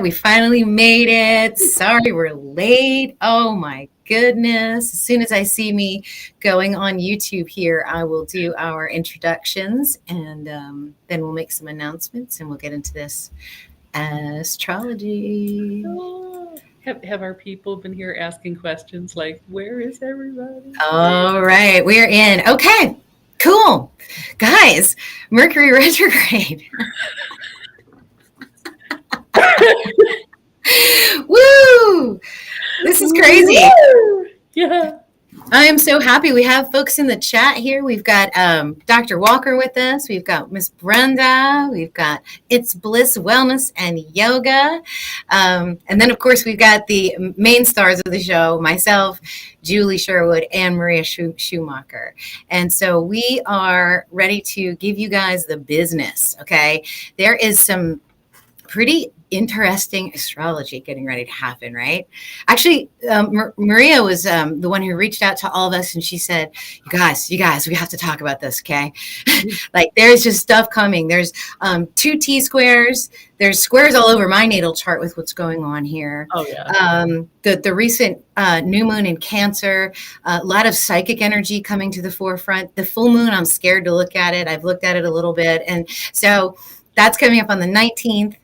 We finally made it. Sorry we're late. Oh my goodness. As soon as I see me going on YouTube here, I will do our introductions and then we'll make some announcements and we'll get into this astrology. Oh, have our people been here asking questions like, where is everybody? All right, we're in. Okay, cool. Guys, Mercury retrograde. Woo! This is crazy. Woo! Yeah. I am so happy. We have folks in the chat here. We've got Dr. Walker with us. We've got Miss Brenda. We've got It's Bliss Wellness and Yoga. And then, of course, we've got the main stars of the show, myself, Julie Sherwood, and Maria Schumacher. And so we are ready to give you guys the business, okay? There is some pretty interesting astrology getting ready to happen, right? Actually, Maria was the one who reached out to all of us and she said, you guys, we have to talk about this, okay? Like there's just stuff coming. There's 2 T-squares. There's squares all over my natal chart with what's going on here. Oh, yeah. The recent new moon in Cancer, a lot of psychic energy coming to the forefront. The full moon, I'm scared to look at it. I've looked at it a little bit. And so that's coming up on the 19th.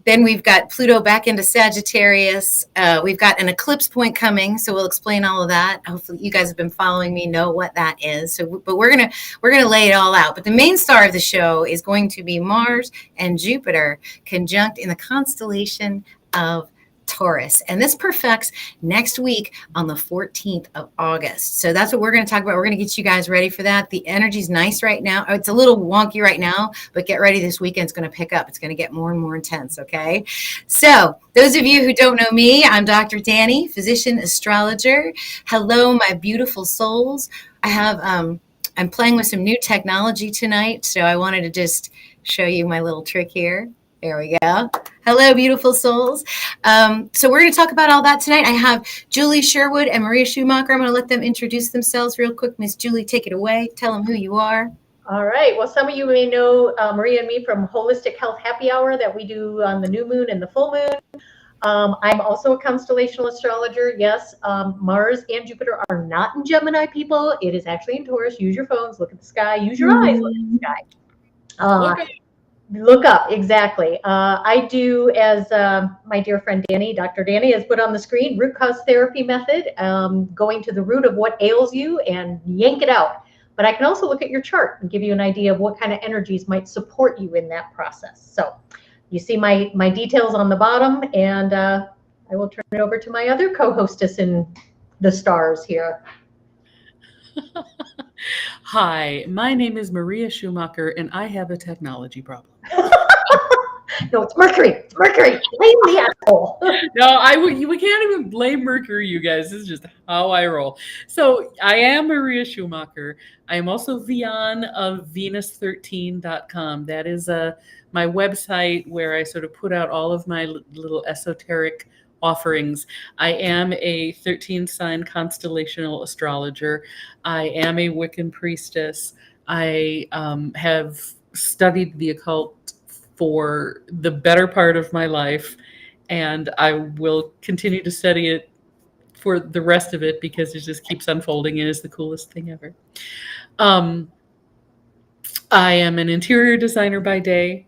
Then we've got Pluto back into Sagittarius. We've got an eclipse point coming, so we'll explain all of that. Hopefully, you guys have been following me, know what that is. So, but we're gonna lay it all out. But the main star of the show is going to be Mars and Jupiter conjunct in the constellation of Taurus, and this perfects next week on the 14th of August. So that's what we're going to talk about. We're going to get you guys ready for that. The energy's nice right now. It's a little wonky right now, but get ready. This weekend's going to pick up. It's going to get more and more intense. Okay. So those of you who don't know me, I'm Dr. Danny, physician astrologer. Hello, my beautiful souls. I'm playing with some new technology tonight. So I wanted to just show you my little trick here. There we go. Hello, beautiful souls. So we're going to talk about all that tonight. I have Julie Sherwood and Maria Schumacher. I'm going to let them introduce themselves real quick. Miss Julie, take it away. Tell them who you are. All right. Well, some of you may know Maria and me from Holistic Health Happy Hour that we do on the new moon and the full moon. I'm also a constellational astrologer. Yes, Mars and Jupiter are not in Gemini, people. It is actually in Taurus. Use your phones. Look at the sky. Use your eyes. Look at the sky. Look up, exactly. I do, as my dear friend Danny, Dr. Danny has put on the screen, root cause therapy method, going to the root of what ails you and yank it out. But I can also look at your chart and give you an idea of what kind of energies might support you in that process. So you see my details on the bottom, and I will turn it over to my other co-hostess in the stars here. Hi, my name is Maria Schumacher, and I have a technology problem. No, it's Mercury. It's Mercury. Blame the asshole. No, we can't even blame Mercury, you guys. This is just how I roll. So I am Maria Schumacher. I am also Vian of Venus13.com. That is my website where I sort of put out all of my little esoteric offerings. I am a 13-sign constellational astrologer. I am a Wiccan priestess. I have studied the occult for the better part of my life, and I will continue to study it for the rest of it because it just keeps unfolding and is the coolest thing ever. I am an interior designer by day.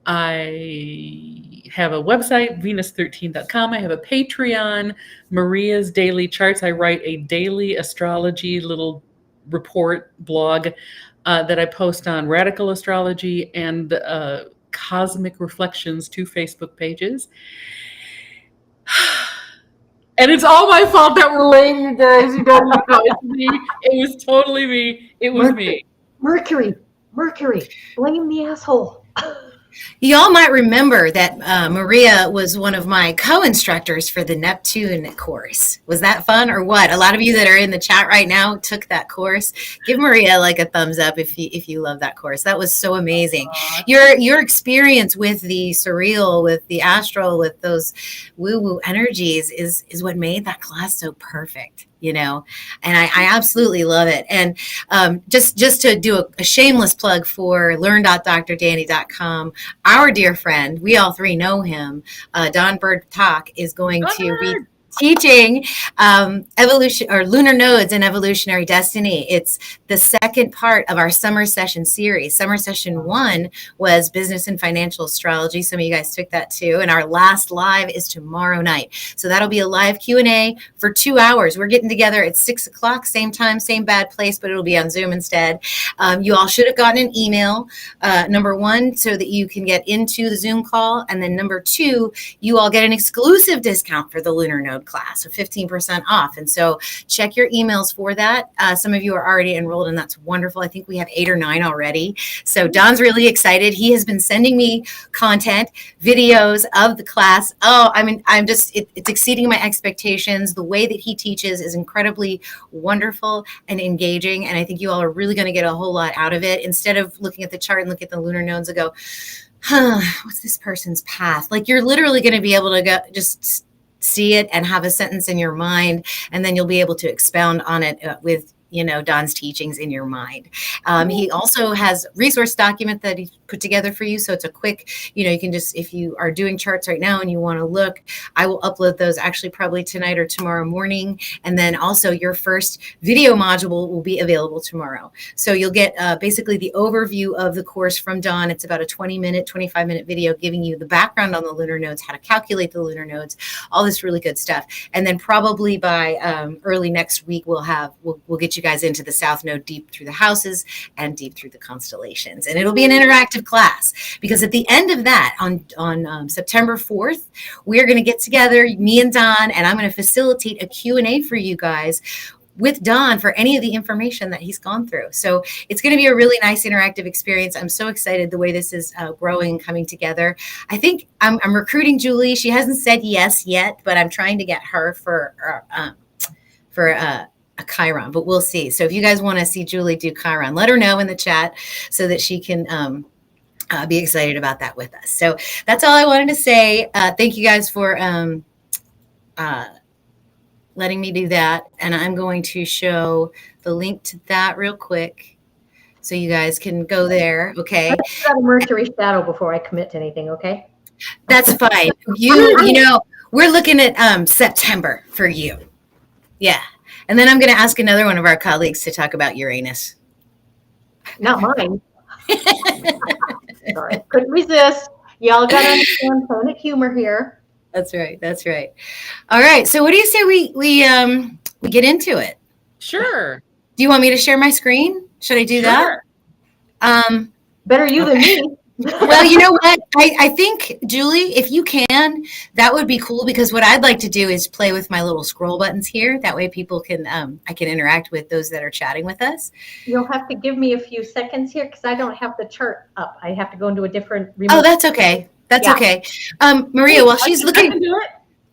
I have a website, Venus13.com. I have a Patreon, Maria's Daily Charts. I write a daily astrology little report blog that I post on Radical Astrology and Cosmic Reflections, 2 Facebook pages. And it's all my fault that we're lame, you guys. You don't know. It's me. It was totally me. It was me. Mercury. Blame the asshole. Y'all might remember that Maria was one of my co-instructors for the Neptune course. Was that fun or what? A lot of you that are in the chat right now took that course. Give Maria like a thumbs up if you love that course. That was so amazing. Your experience with the surreal, with the astral, with those woo-woo energies is what made that class so perfect. and I absolutely love it. And just to do a shameless plug for learn.drdanny.com, our dear friend, we all three know him, Don Bird Talk, is going to be teaching evolution or lunar nodes and evolutionary destiny. It's the second part of our summer session series. Summer session 1 was business and financial astrology. Some of you guys took that too. And our last live is tomorrow night. So that'll be a live Q&A for 2 hours. We're getting together at 6 o'clock, same time, same bad place, but it'll be on Zoom instead. You all should have gotten an email, number 1, so that you can get into the Zoom call. And then number 2, you all get an exclusive discount for the lunar node class, so 15% off. And so check your emails for that. Some of you are already enrolled, and that's wonderful. I think we have 8 or 9 already. So Don's really excited. He has been sending me content, videos of the class. Oh, I mean, it's exceeding my expectations. The way that he teaches is incredibly wonderful and engaging. And I think you all are really going to get a whole lot out of it. Instead of looking at the chart and look at the lunar nodes and go, what's this person's path? Like, you're literally going to be able to go just see it and have a sentence in your mind, and then you'll be able to expound on it with Don's teachings in your mind. He also has a resource document that he put together for you. So it's a quick, you can just, if you are doing charts right now and you want to look, I will upload those actually probably tonight or tomorrow morning. And then also your first video module will be available tomorrow. So you'll get basically the overview of the course from Don. It's about a 25-minute video giving you the background on the lunar nodes, how to calculate the lunar nodes, all this really good stuff. And then probably by early next week, we'll get you guys into the South Node deep through the houses and deep through the constellations. And it'll be an interactive class, because at the end of that, on September 4th, we're going to get together, me and Don, and I'm going to facilitate a Q&A for you guys with Don for any of the information that he's gone through. So it's going to be a really nice interactive experience. I'm so excited the way this is growing and coming together. I think I'm recruiting Julie. She hasn't said yes yet, but I'm trying to get her for a Chiron, but we'll see. So if you guys want to see Julie do Chiron, let her know in the chat so that she can be excited about that with us. So that's all I wanted to say. Thank you guys for letting me do that. And I'm going to show the link to that real quick so you guys can go there. Okay. Let's try the Mercury shadow before I commit to anything. Okay. That's fine. We're looking at September for you. Yeah. And then I'm going to ask another one of our colleagues to talk about Uranus. Not mine. Sorry, couldn't resist. Y'all got to understand planet humor here. That's right. All right. So what do you say we get into it? Sure. Do you want me to share my screen? Should I do that? Better you than me. Well, you know what? I think, Julie, if you can, that would be cool, because what I'd like to do is play with my little scroll buttons here. That way people can, I can interact with those that are chatting with us. You'll have to give me a few seconds here because I don't have the chart up. I have to go into a different remote. Oh, that's okay. Okay. Maria, while she's looking. I can do it.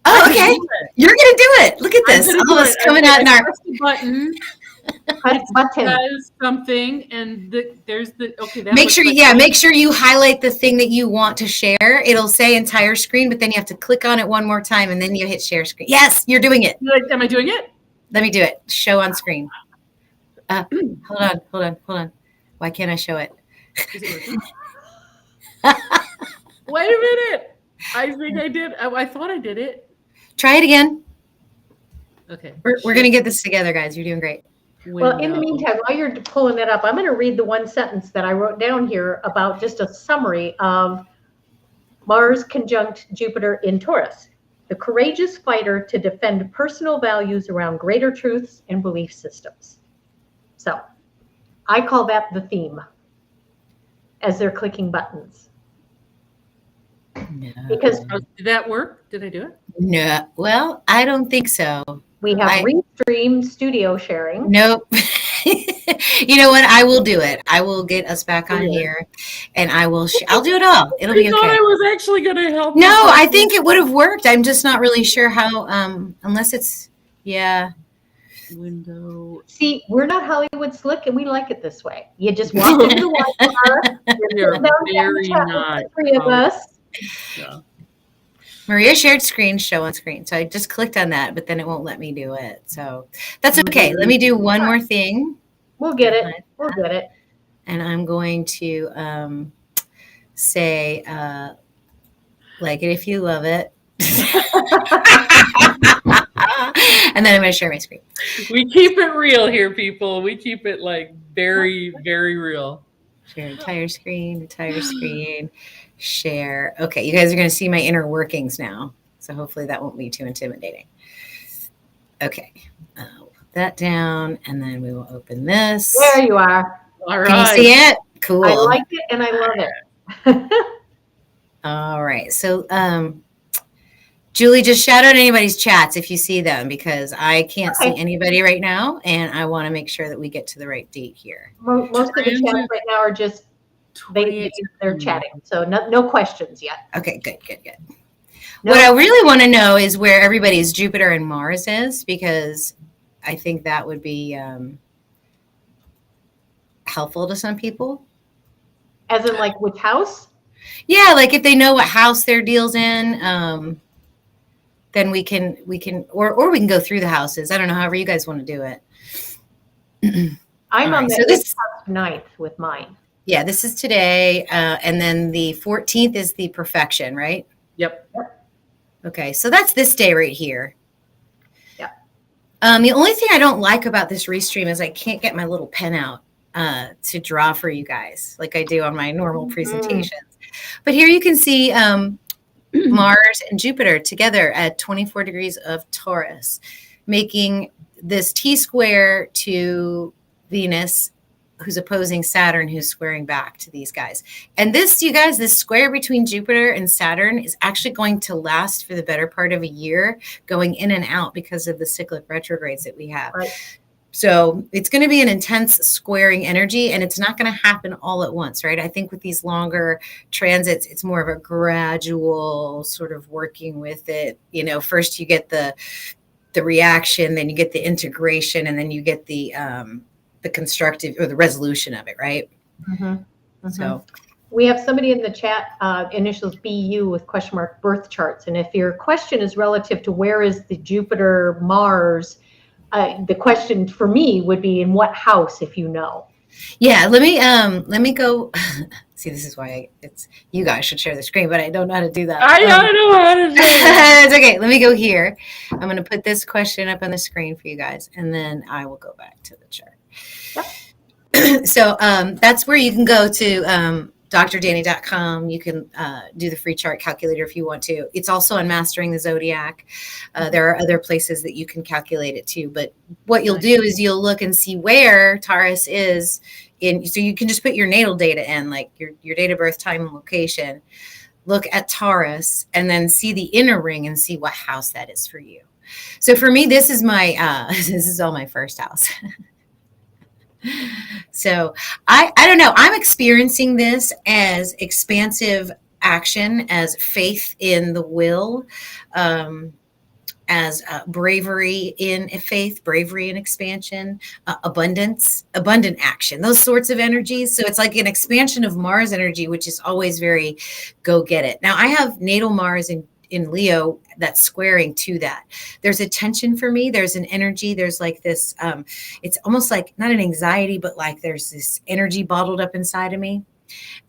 Oh, okay. You're going to do it. Look at this. All this coming out in our button. Button. Does something, and there's the okay. Make sure you highlight the thing that you want to share. It'll say entire screen, but then you have to click on it one more time, and then you hit share screen. Yes, you're doing it. Am I doing it? Let me do it. Show on screen. Hold on. Why can't I show it? Is it working? Wait a minute. I think I did. I thought I did it. Try it again. Okay. We're gonna get this together, guys. You're doing great. Well, in the meantime, while you're pulling that up, I'm going to read the one sentence that I wrote down here about just a summary of Mars conjunct Jupiter in Taurus, the courageous fighter to defend personal values around greater truths and belief systems. So I call that the theme as they're clicking buttons. No. Because did that work? Did I do it? No. Well, I don't think so. We have Restream studio sharing. Nope. You know what? I will do it. I will get us back on here, and I'll do it all. It'll be okay. I thought I was actually going to help. No, I think it would have worked. I'm just not really sure how, unless it's, Window. See, we're not Hollywood slick, and we like it this way. You just walk into the water. You're very not. Three of us. Yeah. Maria shared screen, show on screen. So I just clicked on that, but then it won't let me do it. So that's okay. Let me do one more thing. We'll get it. We'll get it. And I'm going to say, like it if you love it. And then I'm going to share my screen. We keep it real here, people. We keep it like very, very real. Share entire screen, share. Okay, you guys are going to see my inner workings now. So hopefully that won't be too intimidating. Okay, put that down, and then we will open this. There you are. All right. Can you see it? Cool. I like it and I love it. All right. So, Julie, just shout out anybody's chats if you see them, because I can't see anybody right now, and I want to make sure that we get to the right date here. Most of the chats right now are just they're chatting, so no questions yet. Okay, good. No. What I really want to know is where everybody's Jupiter and Mars is, because I think that would be helpful to some people. As in, like, which house? Yeah, like if they know what house their deal's in, then we can, or we can go through the houses. I don't know, however you guys want to do it. I'm on the 9th with mine. Yeah, this is today, and then the 14th is the perfection, right? Yep. Okay, so that's this day right here. Yeah. The only thing I don't like about this restream is I can't get my little pen out to draw for you guys like I do on my normal presentations. But here you can see Mars and Jupiter together at 24 degrees of Taurus, making this T-square to Venus, who's opposing Saturn, who's squaring back to these guys. And this, you guys, this square between Jupiter and Saturn is actually going to last for the better part of a year, going in and out because of the cyclic retrogrades that we have. Right. So it's going to be an intense squaring energy, and it's not going to happen all at once, right? I think with these longer transits, it's more of a gradual sort of working with it. You know, first you get the reaction, then you get the integration, and then you get the constructive or the resolution of it, right? Mm-hmm. Mm-hmm. So we have somebody in the chat, initials BU with question mark birth charts. And if your question is relative to where is the Jupiter Mars, the question for me would be in what house, if you know. Yeah, let me go. See, this is why it's you guys should share the screen, but I don't know how to do that. I don't know how to do it. It's okay. Let me go here. I'm going to put this question up on the screen for you guys, and then I will go back to the chart. Yep. So that's where you can go to drdanny.com. You can do the free chart calculator if you want to. It's also on Mastering the Zodiac. There are other places that you can calculate it too. But what you'll do is you'll look and see where Taurus is in. So you can just put your natal data in, like your date of birth, time, and location. Look at Taurus and then see the inner ring and see what house that is for you. So for me, this is my this is all my first house. So I don't know. I'm experiencing this as expansive action, as faith in the will, as bravery in faith, bravery in expansion, abundance, abundant action, those sorts of energies. So it's like an expansion of Mars energy, which is always very go get it. Now I have natal Mars in Leo that's squaring to that. There's a tension for me. There's an energy. There's like this, it's almost like not an anxiety, but like there's this energy bottled up inside of me.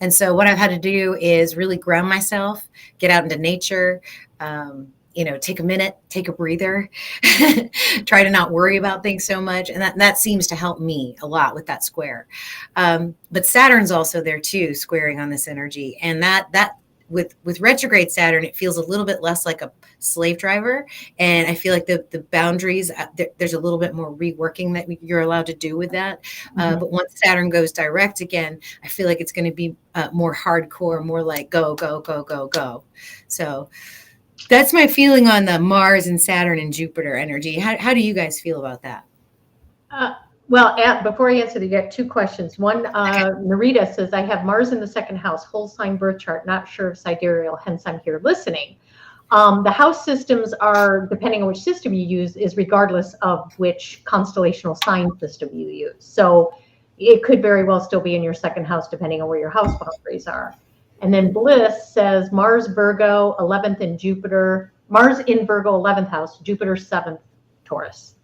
And so what I've had to do is really ground myself, get out into nature, take a minute, take a breather, try to not worry about things so much. And that seems to help me a lot with that square. But Saturn's also there too, squaring on this energy. And that with retrograde Saturn, it feels a little bit less like a slave driver. And I feel like the boundaries, there's a little bit more reworking that you're allowed to do with that. But once Saturn goes direct again, I feel like it's going to be more hardcore, more like go, go, go, go, go. So that's my feeling on the Mars and Saturn and Jupiter energy. How do you guys feel about that? Well, before I answer, you get two questions. One, Narita says, I have Mars in the second house, whole sign birth chart, not sure of sidereal, hence I'm here listening. The house systems are, depending on which system you use, is regardless of which constellational sign system you use. So it could very well still be in your second house, depending on where your house boundaries are. And then Bliss says Mars Virgo, 11th in Jupiter. Mars in Virgo, 11th house, Jupiter 7th Taurus.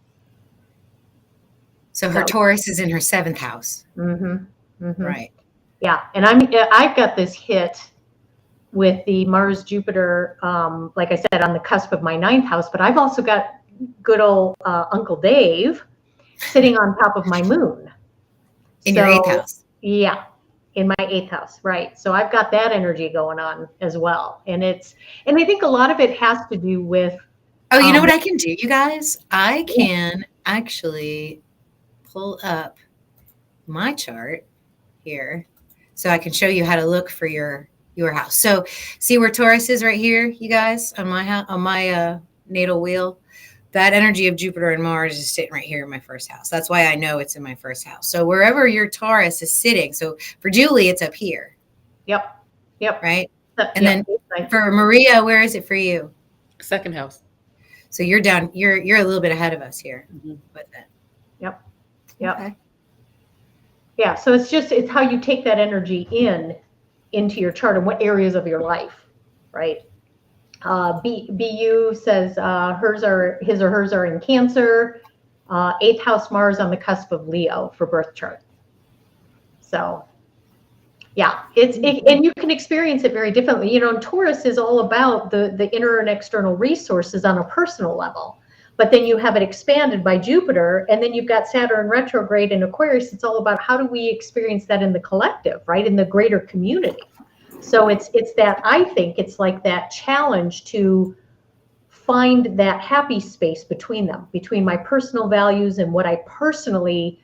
So her Taurus is in her 7th house. Right. Yeah. And I've got this hit with the Mars Jupiter, like I said, on the cusp of my 9th house, but I've also got good old Uncle Dave sitting on top of my moon. In your 8th house. Yeah. In my 8th house, right. So I've got that energy going on as well. And I think a lot of it has to do with. Oh, you know what I can do, you guys? I can actually pull up my chart here so I can show you how to look for your house. So see where Taurus is right here, you guys, on my natal wheel? That energy of Jupiter and Mars is sitting right here in my 1st house. That's why I know it's in my 1st house. So wherever your Taurus is sitting, so for Julie, it's up here. Yep. Right? And then for Maria, where is it for you? 2nd house. So you're down, you're a little bit ahead of us here with it. Yep. Okay. Yeah. So it's how you take that energy into your chart and what areas of your life, right? BU says his or hers are in Cancer, 8th house Mars on the cusp of Leo for birth chart. So yeah, and you can experience it very differently. You know, and Taurus is all about the inner and external resources on a personal level. But then you have it expanded by Jupiter, and then you've got Saturn retrograde in Aquarius. It's all about how do we experience that in the collective, right? In the greater community. So it's that, I think it's like that challenge to find that happy space between them, between my personal values and what I personally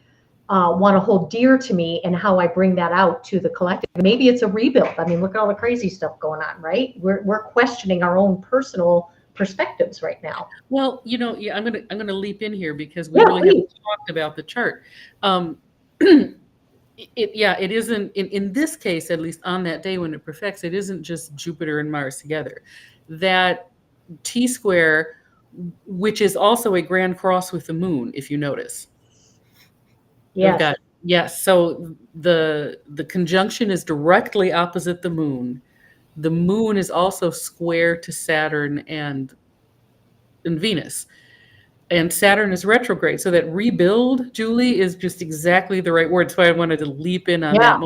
want to hold dear to me and how I bring that out to the collective. Maybe it's a rebuild. I mean, look at all the crazy stuff going on, right? We're questioning our own personal perspectives right now. Well, you know, yeah, I'm gonna leap in here because we really haven't talked about the chart. It isn't in this case, at least on that day when it perfects, it isn't just Jupiter and Mars together. That T square, which is also a grand cross with the moon, if you notice. Yes. So the conjunction is directly opposite the moon. The moon is also square to Saturn and Venus. And Saturn is retrograde. So that rebuild, Julie, is just exactly the right word. So I wanted to leap in on that.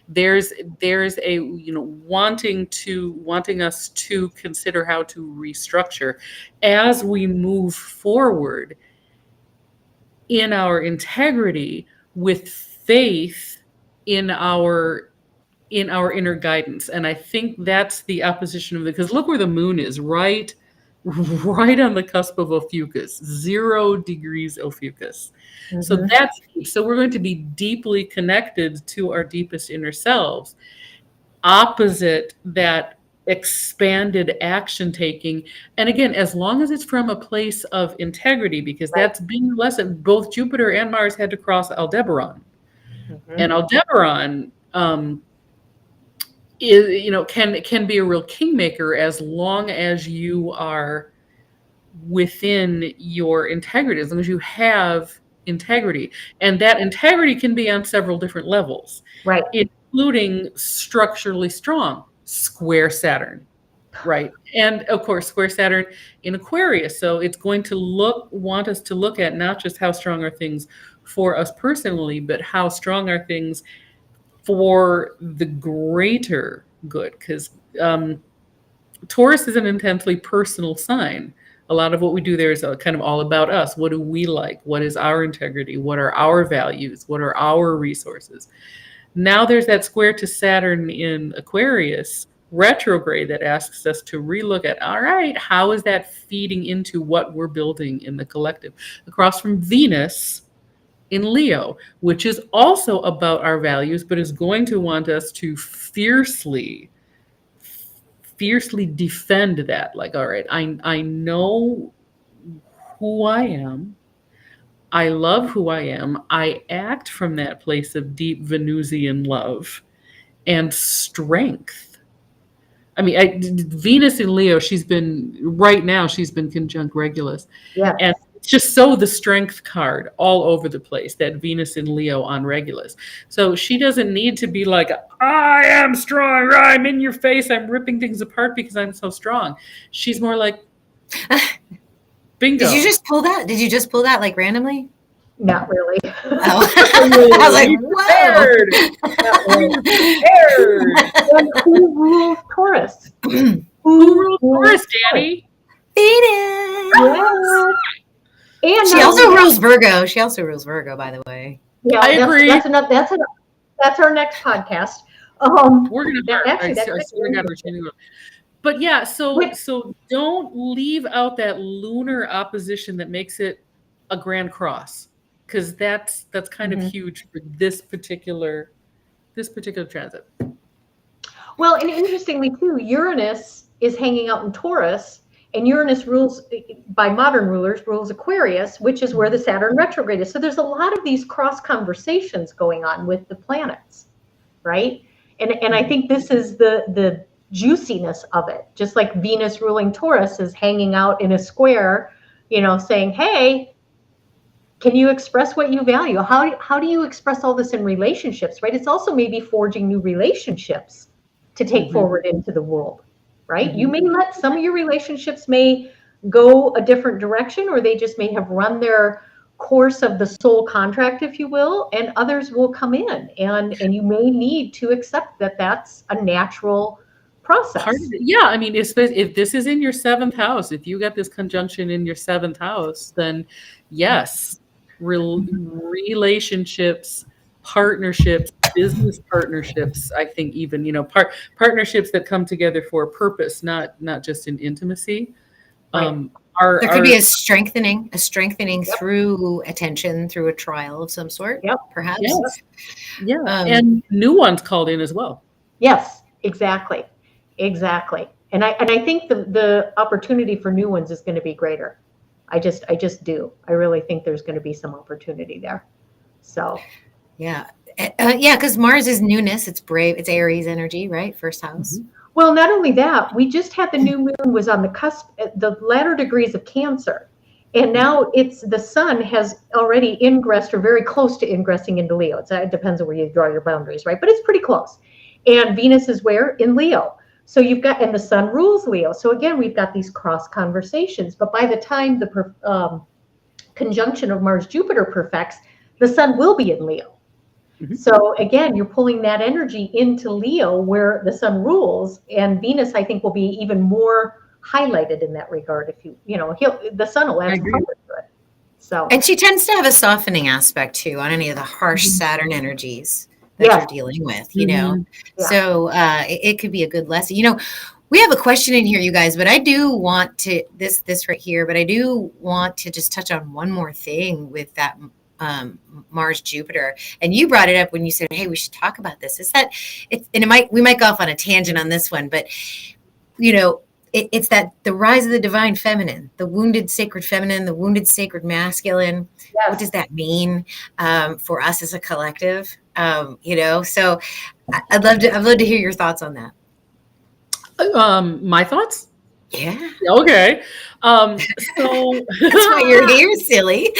There's a, you know, wanting us to consider how to restructure as we move forward in our integrity with faith in our inner guidance. And I think that's the opposition of because look where the moon is, right on the cusp of Ophiuchus, 0 degrees Ophiuchus. So we're going to be deeply connected to our deepest inner selves, opposite that expanded action taking. And again, as long as it's from a place of integrity, because that's been the lesson. Both Jupiter and Mars had to cross Aldebaran. And Aldebaran is, you know, can be a real kingmaker as long as you are within your integrity, as long as you have integrity. And that integrity can be on several different levels, right? Including structurally strong, square Saturn, right? And of course, square Saturn in Aquarius. So it's going to want us to look at not just how strong are things for us personally, but how strong are things for the greater good. Because Taurus is an intensely personal sign. A lot of what we do there is kind of all about us. What do we like? What is our integrity? What are our values? What are our resources? Now there's that square to Saturn in Aquarius retrograde that asks us to relook at, all right, how is that feeding into what we're building in the collective? Across from Venus in Leo, which is also about our values, but is going to want us to fiercely defend that. Like, all right, I know who I am. I love who I am. I act from that place of deep Venusian love and strength. I mean, Venus in Leo, she's been conjunct Regulus. Yeah. And It's just so the strength card all over the place, that Venus in Leo on Regulus. So she doesn't need to be like, I am strong, I'm in your face, I'm ripping things apart because I'm so strong. She's more like, bingo. Did you just pull that? Did you just pull that like randomly? Not really. Oh. I was like, whoa. And who rules Taurus? Who rules Taurus, Danny? Venus. Yeah. And She also rules Virgo. She also rules Virgo, by the way. Yeah, I agree. That's our next podcast. We're gonna but yeah, so don't leave out that lunar opposition that makes it a grand cross, because that's kind of huge for this particular transit. Well, and interestingly too, Uranus is hanging out in Taurus, and Uranus rules, by modern rulers, rules Aquarius, which is where the Saturn retrograde is. So there's a lot of these cross conversations going on with the planets, right? And I think this is the juiciness of it. Just like Venus ruling Taurus is hanging out in a square, saying, hey, can you express what you value? How do you express all this in relationships, right? It's also maybe forging new relationships to take forward into the world, right? You may let some of your relationships may go a different direction, or they just may have run their course of the soul contract, if you will, and others will come in, and you may need to accept that that's a natural process. Yeah, I mean, if this is in your 7th house, if you got this conjunction in your 7th house, then yes, relationships, partnerships, business partnerships, I think even, partnerships that come together for a purpose, not just in intimacy. Right. There could be a strengthening through attention, through a trial of some sort, perhaps. Yes. Yeah, and new ones called in as well. Yes, exactly. And I think the opportunity for new ones is going to be greater. I just do. I really think there's going to be some opportunity there. So. Yeah, because Mars is newness. It's brave. It's Aries energy, right? First house. Well, not only that, we just had the new moon was on the cusp, the latter degrees of Cancer. And now the sun has already ingressed, or very close to ingressing into Leo. It depends on where you draw your boundaries, right? But it's pretty close. And Venus is where? In Leo. So and the sun rules Leo. So again, we've got these cross conversations. But by the time the conjunction of Mars-Jupiter perfects, the sun will be in Leo. So again, you're pulling that energy into Leo, where the sun rules, and Venus, I think, will be even more highlighted in that regard. If the sun will add some color to it. So, and she tends to have a softening aspect too on any of the harsh Saturn energies that you're dealing with. So it could be a good lesson. We have a question in here, you guys, but I do want to this right here. But I do want to just touch on one more thing with that. Mars Jupiter, and you brought it up when you said, hey, we should talk about this. We might go off on a tangent on this one, but it's that the rise of the divine feminine, the wounded sacred feminine, the wounded sacred masculine. What does that mean for us as a collective? So I'd love to hear your thoughts on that. My thoughts? Yeah. Okay. So that's why you're here, silly.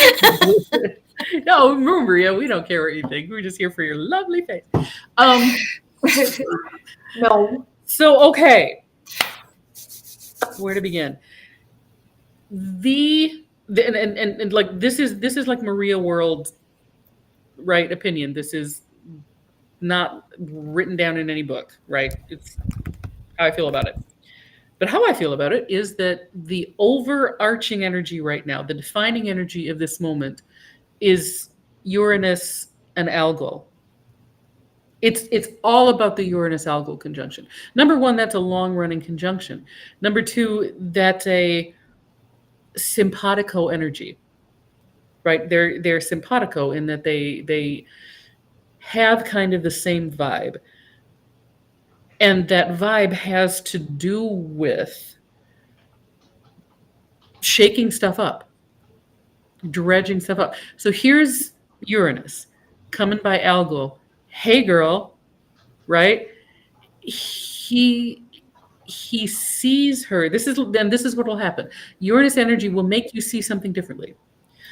No, Maria, we don't care what you think. We're just here for your lovely face. No. So, okay. Where to begin? And like this is like Maria World, right? Opinion. This is not written down in any book, right? It's how I feel about it. But how I feel about it is that the overarching energy right now, the defining energy of this moment, is Uranus and algal. It's all about the Uranus-algal conjunction. Number one, that's a long-running conjunction. Number two, that's a simpatico energy, right? They're simpatico in that they have kind of the same vibe. And that vibe has to do with shaking stuff up, dredging stuff up. So here's Uranus coming by algal. Hey, girl, right? He he sees her. This is what will happen. Uranus energy will make you see something differently.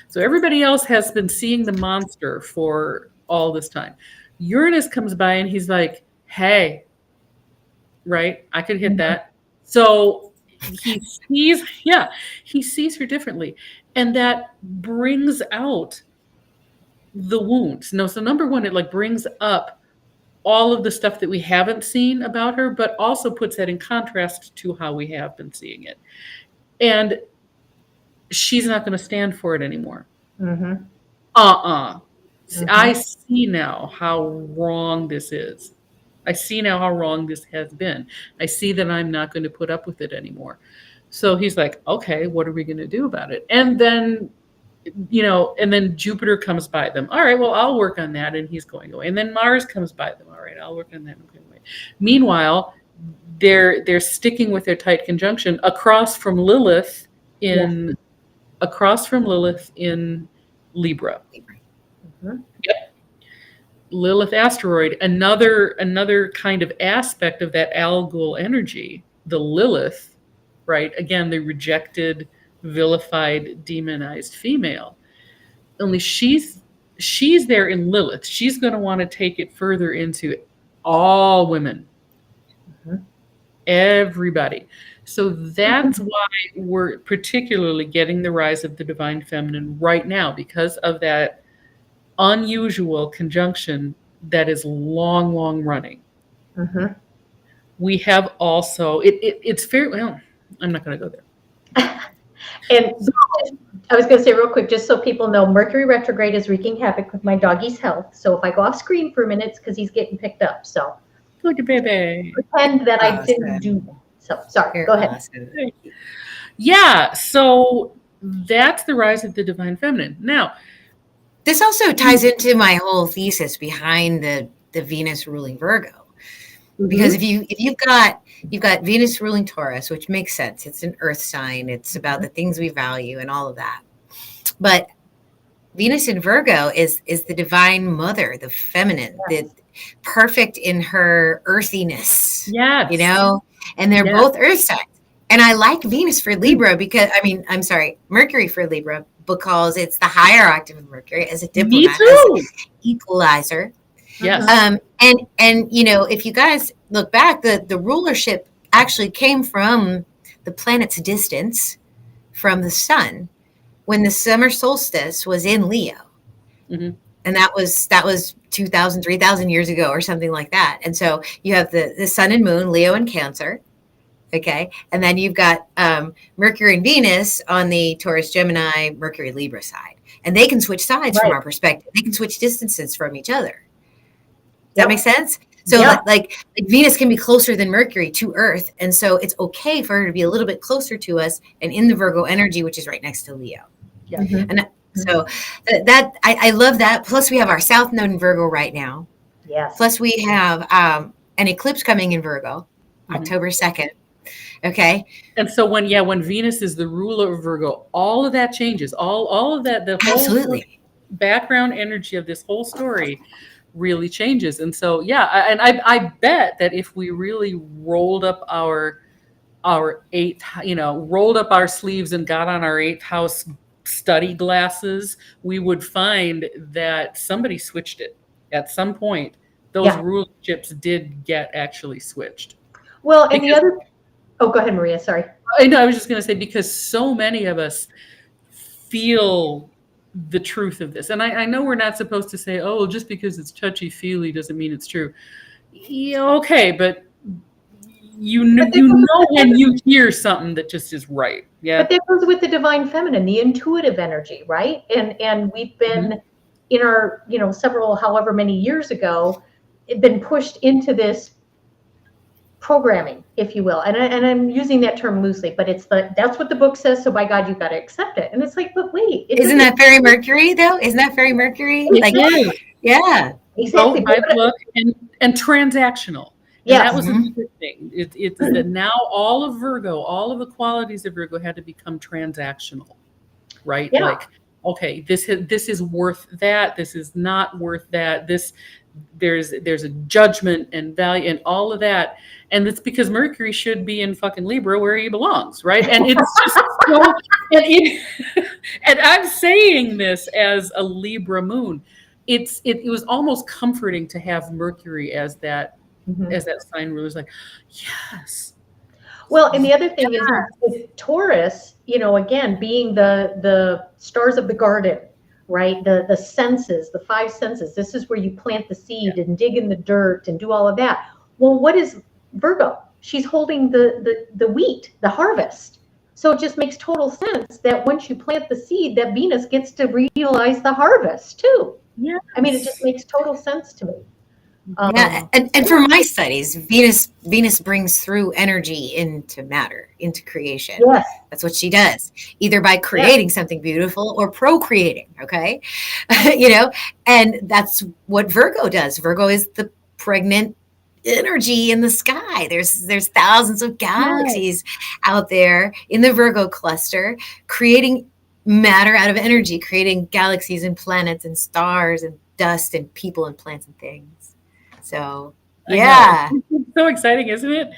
So everybody else has been seeing the monster for all this time. Uranus comes by and he's like, hey, right? I could hit that. So he sees her differently. And that brings out the wounds. No, so number one, it like brings up all of the stuff that we haven't seen about her, but also puts that in contrast to how we have been seeing it. And she's not going to stand for it anymore. Mm-hmm. I see now how wrong this is. I see now how wrong this has been. I see that I'm not going to put up with it anymore. So he's like, okay, what are we going to do about it? And then, and then Jupiter comes by them. All right, well, I'll work on that. And he's going away. And then Mars comes by them. All right, I'll work on that. I'm going away. Meanwhile, they're sticking with their tight conjunction across from Lilith in Libra. Mm-hmm. Yep. Lilith asteroid, another kind of aspect of that algol energy, the Lilith, right? Again, the rejected, vilified, demonized female. Only she's there in Lilith. She's going to want to take it further into all women. Mm-hmm. Everybody. So that's why we're particularly getting the rise of the divine feminine right now, because of that unusual conjunction that is long running. Mm-hmm. We have also, it's fair, well, I'm not going to go there. And I was going to say real quick, just so people know, Mercury retrograde is wreaking havoc with my doggy's health. So if I go off screen for a minute, it's because he's getting picked up. So Good baby. pretend that I didn't do that. So sorry, go ahead. Awesome. Yeah, so that's the rise of the divine feminine. Now, This also ties into my whole thesis behind the Venus ruling Virgo, because if you've got Venus ruling Taurus, which makes sense. It's an earth sign. It's about the things we value and all of that. But Venus in Virgo is the divine mother, the feminine, the perfect in her earthiness. yes. And they're Yes. both earth signs. And I like Venus for Libra because, Mercury for Libra, because it's the higher octave of Mercury as a diplomat, Me as too. an equalizer. Yes. And if you guys look back, the rulership actually came from the planet's distance from the sun when the summer solstice was in Leo. Mm-hmm. And that was 2,000, 3,000 years ago or something like that. And so you have the sun and moon, Leo and Cancer. Okay. And then you've got Mercury and Venus on the Taurus, Gemini, Mercury, Libra side. And they can switch sides from our perspective. They can switch distances from each other. Does that make sense? So like Venus can be closer than Mercury to Earth. And so it's okay for her to be a little bit closer to us and in the Virgo energy, which is right next to Leo. Yeah. And so that I love that. Plus we have our South Node in Virgo right now. Yes. Plus we have an eclipse coming in Virgo, October 2nd. Okay. And so when Venus is the ruler of Virgo, all of that changes. All of that, the whole Absolutely. background energy of this whole story really changes. And so, I bet that if we really rolled up our eighth, rolled up our sleeves and got on our eighth house study glasses, we would find that somebody switched it at some point. Those rulerships did get actually switched. Well, and oh, go ahead, Maria. Sorry. I was just going to say, because so many of us feel the truth of this. And I know we're not supposed to say, oh, just because it's touchy-feely doesn't mean it's true. Yeah, okay, but you know when you hear something that just is right. Yeah. But that goes with the divine feminine, the intuitive energy, right? And we've been in our, several, however many years ago, been pushed into this programming, if you will. And I'm using that term loosely, but that's what the book says. So by God, you've got to accept it. And it's like, but wait. Isn't that Fairy Mercury though? Isn't that Fairy Mercury? Yeah. Exactly. Both by book and transactional. Yeah. That was another thing. It's that now all of Virgo, all of the qualities of Virgo had to become transactional, right? Yeah. Like, okay, this is worth that. This is not worth that. there's a judgment and value and all of that. And it's because Mercury should be in fucking Libra where he belongs, right? And it's just so, and I'm saying this as a Libra moon. It was almost comforting to have Mercury as that sign ruler. It's like, yes. Well, and the other thing is with Taurus, again, being the stars of the garden, right? The senses, the five senses. This is where you plant the seed and dig in the dirt and do all of that. Well, what is Virgo? She's holding the wheat, the harvest. So it just makes total sense that once you plant the seed, that Venus gets to realize the harvest too. Yeah. I mean, it just makes total sense to me. And for my studies, Venus brings through energy into matter, into creation. Yes. That's what she does, either by creating something beautiful or procreating. Okay, and that's what Virgo does. Virgo is the pregnant energy in the sky. There's thousands of galaxies out there in the Virgo cluster, creating matter out of energy, creating galaxies and planets and stars and dust and people and plants and things. So, yeah. It's so exciting, isn't it?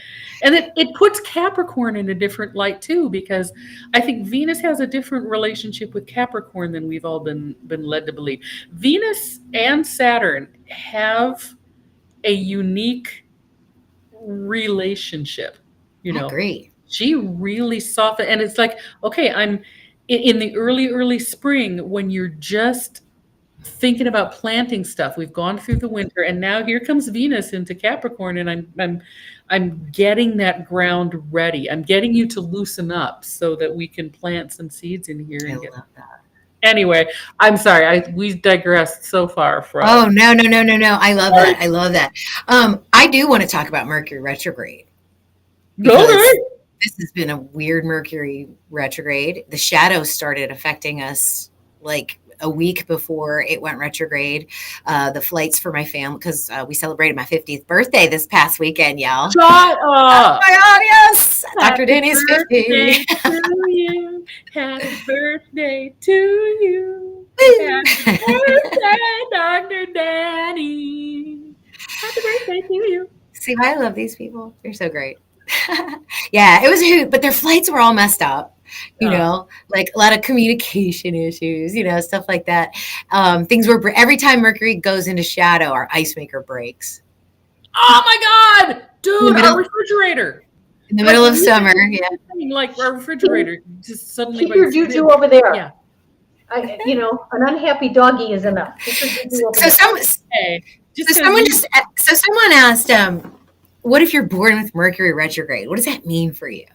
And it puts Capricorn in a different light too, because I think Venus has a different relationship with Capricorn than we've all been led to believe. Venus and Saturn have a unique relationship. I agree. She really softened, and it's like, okay, I'm in the early spring when you're just thinking about planting stuff. We've gone through the winter, and now here comes Venus into Capricorn, and I'm getting that ground ready. I'm getting you to loosen up so that we can plant some seeds in here. I love that. Anyway, I'm sorry. We digressed so far from. Oh, no. I love that. I love that. I do want to talk about Mercury retrograde. This has been a weird Mercury retrograde. The shadows started affecting us like a week before it went retrograde. The flights for my family, because we celebrated my 50th birthday this past weekend, y'all. Shut up! Oh my God, yes! Dr. Danny's 50. Happy birthday to you. Happy birthday, Dr. Danny. Happy birthday to you. See why I love these people? They're so great. Yeah, it was a hoot, but their flights were all messed up. Like a lot of communication issues, stuff like that. Things were, every time Mercury goes into shadow, our ice maker breaks. Oh my God, dude, our refrigerator. In the middle of summer, yeah. Like our refrigerator just suddenly. Keep your juju over there. Yeah. An unhappy doggy is enough. Someone asked, what if you're born with Mercury retrograde? What does that mean for you?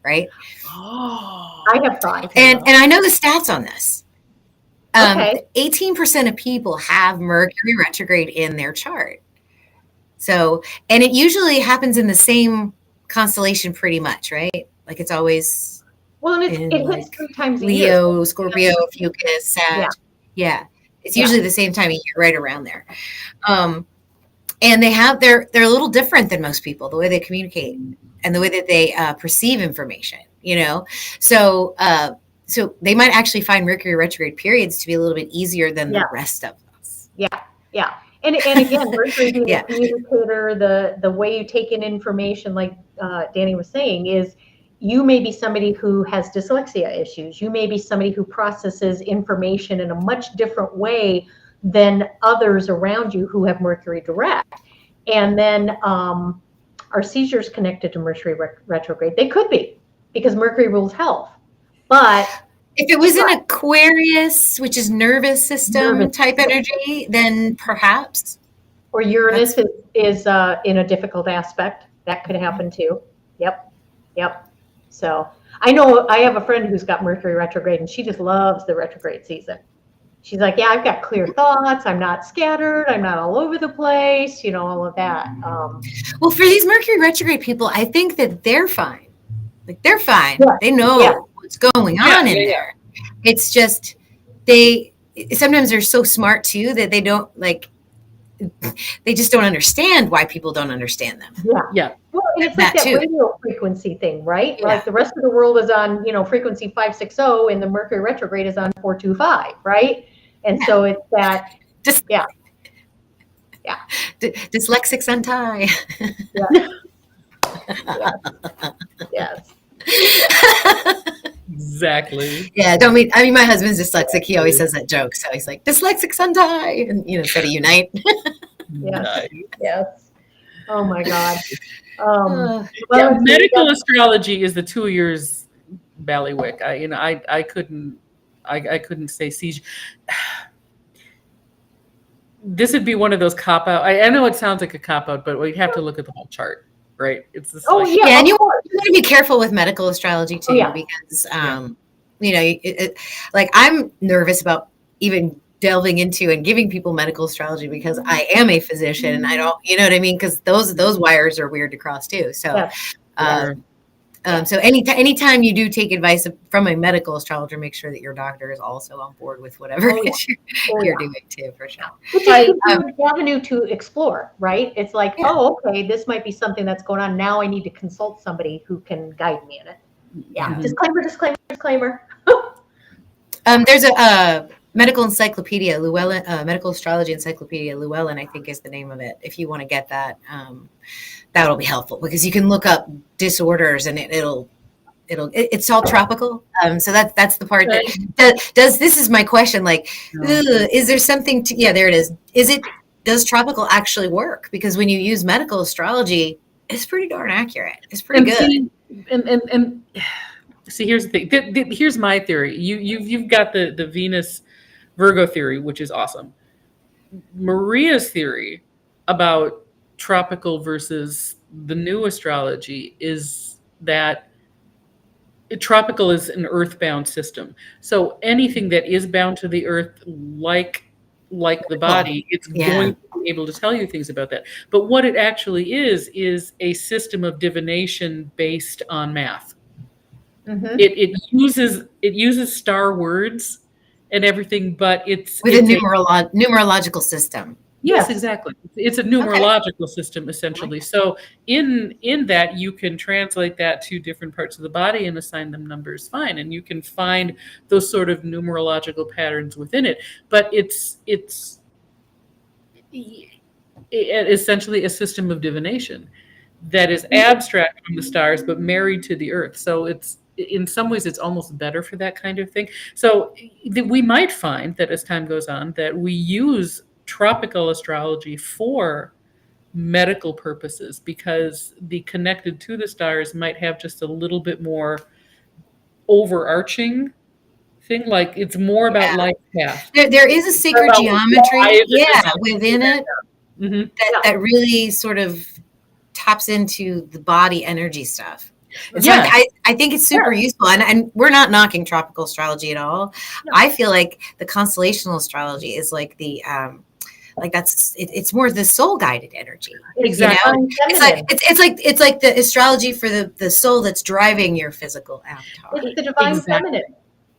Right? Oh, I have thought. And I know the stats on this. 18% of people have Mercury retrograde in their chart. So, and it usually happens in the same constellation pretty much, right? Like it's always it hits 3 times a Leo, year. Scorpio, Fucus, Sag. Yeah. It's usually the same time of year, right around there. And they're a little different than most people, the way they communicate and the way that they perceive information, So they might actually find Mercury retrograde periods to be a little bit easier than the rest of us. Yeah. And again, Mercury being a communicator, the way you take in information, like Danny was saying, is you may be somebody who has dyslexia issues. You may be somebody who processes information in a much different way than others around you who have Mercury direct. And then are seizures connected to Mercury retrograde? They could be, because Mercury rules health. But if it was in Aquarius, which is nervous system type energy, then perhaps. Or Uranus is in a difficult aspect. That could happen too. Yep. So I know I have a friend who's got Mercury retrograde, and she just loves the retrograde season. She's like, yeah, I've got clear thoughts. I'm not scattered. I'm not all over the place, all of that. Well, for these Mercury retrograde people, I think that they're fine. Like they're fine. Yeah. They know what's going on in there. It's just sometimes they're so smart too that they don't they just don't understand why people don't understand them. Yeah. Well, and it's like that radio frequency thing, right? Like the rest of the world is on, frequency 560, and the Mercury retrograde is on 425, right? And so it's that, Yeah. Dyslexics untie. Yeah. Yes. Exactly. Yeah, don't mean. I mean, my husband's dyslexic. He always says that joke. So he's like, "Dyslexics untie," and instead of unite. Yes. Nice. Yes. Oh my God. Uh, Yeah, Well, medical astrology is the 2 years ballywick. I couldn't say siege. This would be one of those cop out. I know it sounds like a cop out, but we'd have to look at the whole chart, right? It's just oh like, yeah, yeah, and of you course. want to be careful with medical astrology too, yeah. because like I'm nervous about even delving into and giving people medical astrology because I am a physician and I don't, you know what I mean? Because those wires are weird to cross too. So, Yes. so anytime you do take advice from a medical astrologer, make sure that your doctor is also on board with whatever Oh, yeah. you're doing too, for sure. Which is an avenue to explore, right? It's like, Yeah. oh, okay, this might be something that's going on. Now I need to consult somebody who can guide me in it. Yeah. Mhm. Disclaimer. There's a medical encyclopedia, Llewellyn, medical astrology encyclopedia, Llewellyn, I think is the name of it. If you want to get that, that'll be helpful because you can look up disorders and it's all tropical. So that's the part that does. This is my question. Like, is there something to? Yeah, there it is. Does tropical actually work? Because when you use medical astrology, it's pretty darn accurate. It's pretty good. See, and see, here's the thing. Here's my theory. You've got the Venus Virgo theory, which is awesome. Maria's theory about tropical versus the new astrology is that tropical is an earthbound system. So anything that is bound to the earth, like the body, it's going to be able to tell you things about that. But what it actually is a system of divination based on math. Mm-hmm. It uses star words and everything, but it's with a numerological system. Yes, exactly. It's a numerological system essentially. So in that you can translate that to different parts of the body and assign them numbers fine, and you can find those sort of numerological patterns within it. But it's essentially a system of divination that is abstract from the stars but married to the earth. So it's in some ways it's almost better for that kind of thing. So we might find that as time goes on that we use tropical astrology for medical purposes because the connected to the stars might have just a little bit more overarching thing, like it's more about life path. There is a sacred geometry within it that really sort of taps into the body energy stuff. It's like I think it's super useful, and we're not knocking tropical astrology at all. No. I feel like the constellational astrology is like the like it's more the soul guided energy. Exactly. You know? It's like the astrology for the soul that's driving your physical avatar. It's the divine feminine.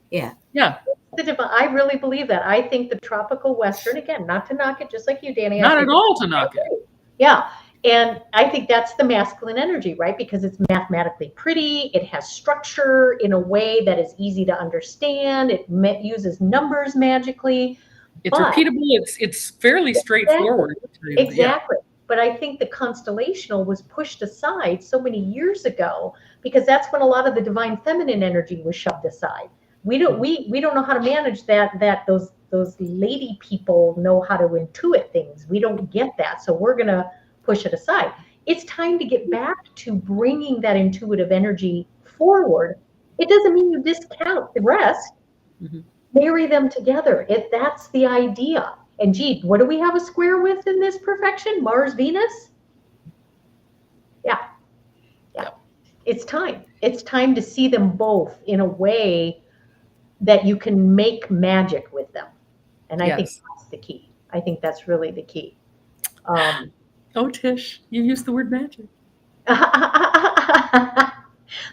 Yeah. I really believe that. I think the tropical Western, again, not to knock it, just like you, Danny. Not at all to knock it. Yeah. And I think that's the masculine energy, right? Because it's mathematically pretty. It has structure in a way that is easy to understand. It uses numbers magically. It's repeatable. It's fairly straightforward. Exactly. But I think the constellational was pushed aside so many years ago because that's when a lot of the divine feminine energy was shoved aside. We don't know how to manage that those lady people know how to intuit things. We don't get that. So we're going to push it aside. It's time to get back to bringing that intuitive energy forward. It doesn't mean you discount the rest. Mm-hmm. Marry them together. That's the idea. And gee, what do we have a square with in this perfection? Mars, Venus? Yeah. It's time. It's time to see them both in a way that you can make magic with them. And I think that's the key. I think that's really the key. Oh, Tish, you used the word magic.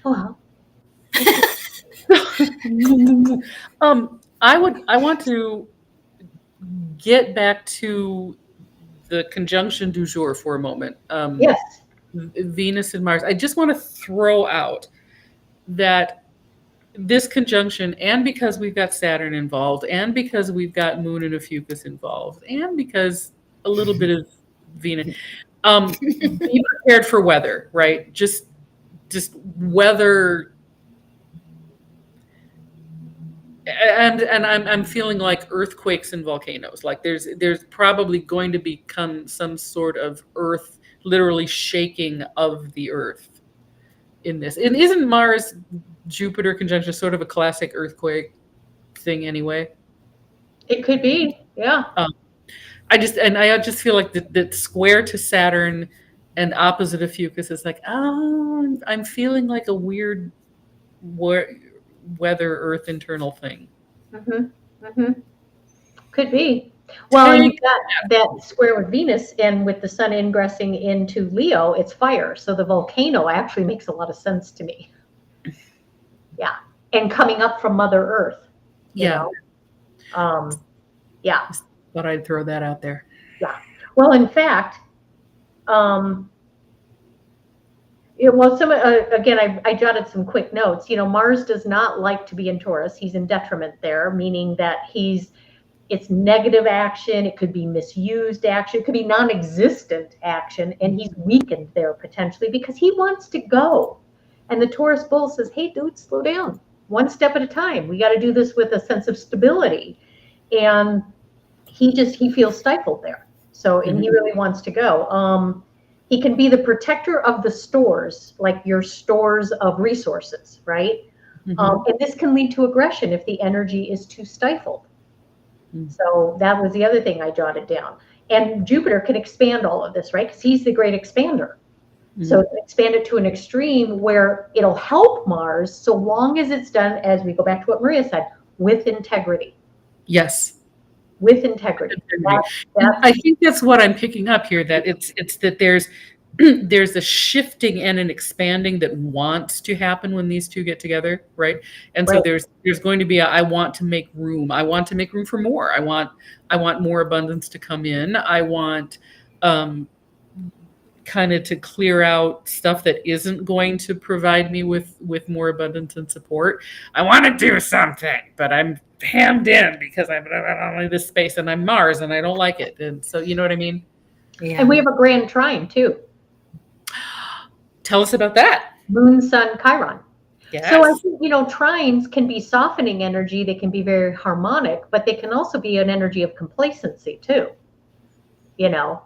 Well. I want to get back to the conjunction du jour for a moment. Yes. Venus and Mars. I just want to throw out that this conjunction, and because we've got Saturn involved, and because we've got Moon and Ophiuchus involved, and because a little bit of Venus. Be prepared for weather, right? Just weather. And I'm feeling like earthquakes and volcanoes. Like there's probably going to become some sort of earth, literally shaking of the earth in this. And isn't Mars Jupiter conjunction sort of a classic earthquake thing anyway? It could be, yeah. I just feel like the square to Saturn and opposite of Fucus is like, oh, I'm feeling like a weird weather earth internal thing. Could be. Well, and you've got that square with Venus, and with the sun ingressing into Leo, it's fire. So the volcano actually makes a lot of sense to me. Yeah. And coming up from Mother Earth. You know? Yeah. Thought I'd throw that out there. Yeah. Well, in fact, again, I jotted some quick notes. Mars does not like to be in Taurus. He's in detriment there, meaning that it's negative action. It could be misused action. It could be non-existent action. And he's weakened there potentially because he wants to go. And the Taurus bull says, hey, dude, slow down. One step at a time. We got to do this with a sense of stability. And he feels stifled there. So, and he really wants to go. He can be the protector of the stores, like your stores of resources, right? And this can lead to aggression if the energy is too stifled. So that was the other thing I jotted down. And Jupiter can expand all of this, right? Because he's the great expander. So expand it to an extreme where it'll help Mars so long as it's done, as we go back to what Maria said, with integrity. Yes. With integrity. I think that's what I'm picking up here, that it's that there's a shifting and an expanding that wants to happen when these two get together, right? And so there's going to be I want to make room. I want to make room for more. I want more abundance to come in. I want kind of to clear out stuff that isn't going to provide me with more abundance and support. I want to do something, but I'm hammed in because I'm only this space and I'm Mars and I don't like it. And so, you know what I mean? Yeah. And we have a grand trine too. Tell us about that. Moon, Sun, Chiron. Yes. So I think, trines can be softening energy. They can be very harmonic, but they can also be an energy of complacency too.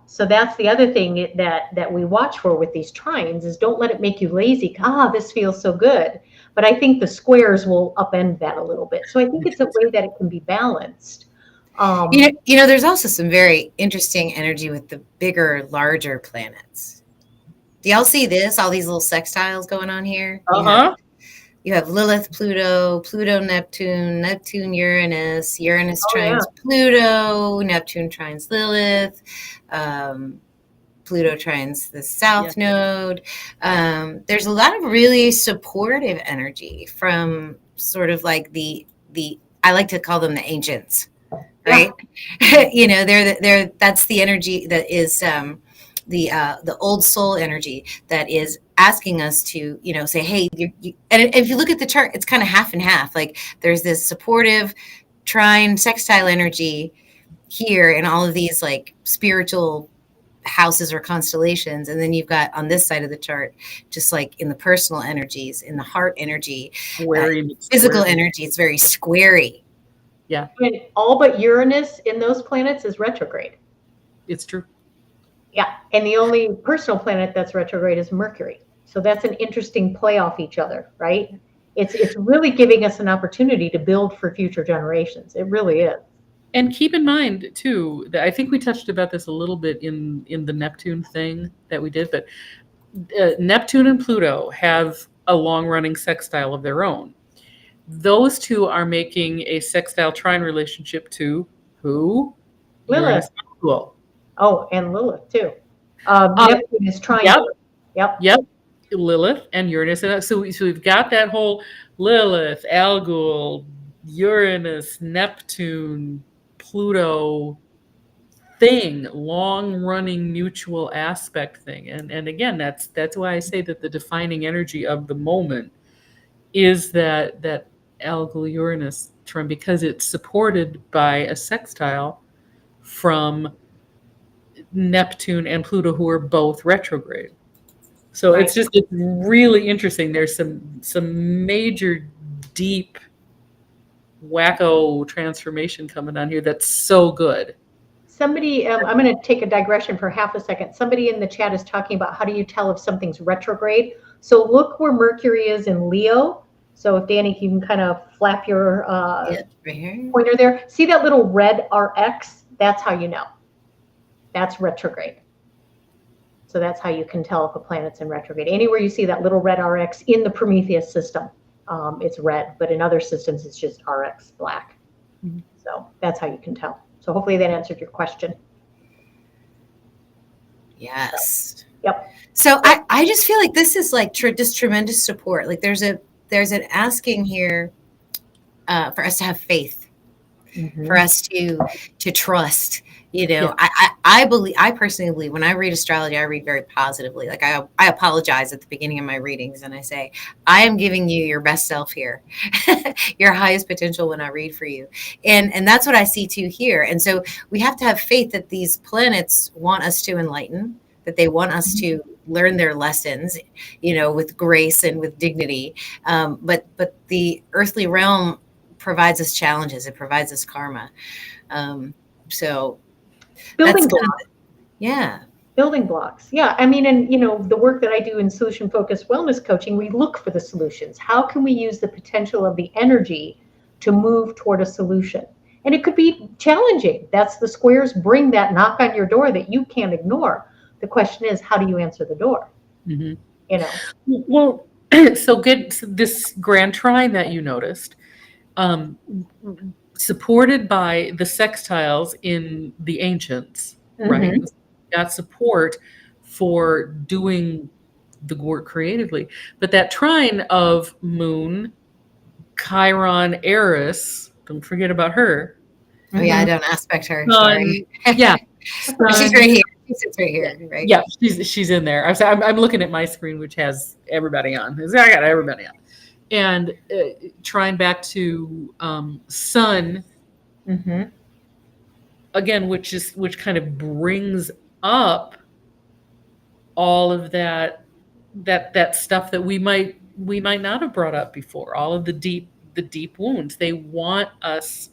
So that's the other thing that we watch for with these trines is don't let it make you lazy. This feels so good. But I think the squares will upend that a little bit. So I think it's a way that it can be balanced. There's also some very interesting energy with the bigger, larger planets. Do y'all see this? All these little sextiles going on here? You have Lilith, Pluto, Neptune, Uranus, trines Pluto, Neptune trines Lilith, Pluto trines the South Node. There's a lot of really supportive energy from sort of like the I like to call them the ancients, right? Yeah. That's the energy that is the old soul energy that is asking us to, say, hey, and if you look at the chart, it's kind of half and half. Like there's this supportive trine sextile energy here and all of these like spiritual houses or constellations. And then you've got on this side of the chart, just like in the personal energies, in the heart energy, physical energy, it's very squarey. Yeah. And all but Uranus in those planets is retrograde. It's true. Yeah. And the only personal planet that's retrograde is Mercury. So that's an interesting play off each other, right? It's really giving us an opportunity to build for future generations. It really is. And keep in mind, too, that I think we touched about this a little bit in the Neptune thing that we did, but Neptune and Pluto have a long-running sextile of their own. Those two are making a sextile trine relationship to who? Lilith. Oh, and Lilith, too. Neptune is trine. Yep. Lilith and Uranus. And so we've got that whole Lilith, Algol, Uranus, Neptune, Pluto thing, long-running mutual aspect thing. And again, that's why I say that the defining energy of the moment is that Algol Uranus trine, because it's supported by a sextile from Neptune and Pluto, who are both retrograde. So Right. it's really interesting. There's some major deep wacko transformation coming on here that's so good. Somebody, I'm going to take a digression for half a second. Somebody in the chat is talking about how do you tell if something's retrograde. So look where Mercury is in Leo. So if Danny, you can kind of flap your right here. pointer there. See that little red RX? That's how you know. That's retrograde. So that's how you can tell if a planet's in retrograde. Anywhere you see that little red RX in the Prometheus system, it's red, but in other systems, it's just RX black. Mm-hmm. So that's how you can tell. So hopefully that answered your question. Yes. So, yep. So I just feel like this is like just tremendous support. Like there's an asking here for us to have faith, for us to trust. You know, I personally believe when I read astrology, I read very positively. Like I apologize at the beginning of my readings and I say, I am giving you your best self here, your highest potential when I read for you. And that's what I see too here. And so we have to have faith that these planets want us to enlighten, that they want us to learn their lessons, you know, with grace and with dignity. But the earthly realm provides us challenges. It provides us karma. So building blocks. Yeah. Building blocks. Yeah. I mean, and you know, the work that I do in solution focused wellness coaching, we look for the solutions. How can we use the potential of the energy to move toward a solution? And it could be challenging. That's the squares bring that knock on your door that you can't ignore. The question is, how do you answer the door? Mm-hmm. You know? Well, so good. This grand trine that you noticed, supported by the sextiles in the ancients, right? Got support for doing the work creatively. But that trine of Moon, Chiron, Eris, don't forget about her. Oh yeah, I don't aspect her. Sorry. Yeah. She's right here. She sits right here, right? Yeah, she's in there. I'm looking at my screen, which has everybody on. I got everybody on. And trine back to Sun, again, which kind of brings up all of that stuff that we might not have brought up before. All of the deep wounds. They want us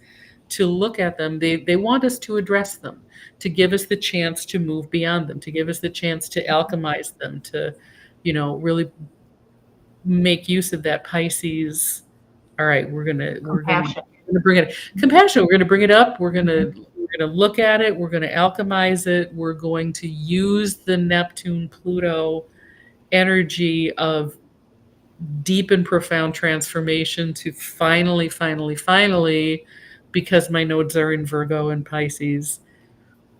to look at them. They want us to address them, to give us the chance to move beyond them, to give us the chance to alchemize them, to, you know, really make use of that Pisces. All right, we're gonna bring it compassion. We're gonna bring it up. We're gonna look at it. We're gonna alchemize it. We're going to use the Neptune Pluto energy of deep and profound transformation to finally, because my nodes are in Virgo and Pisces,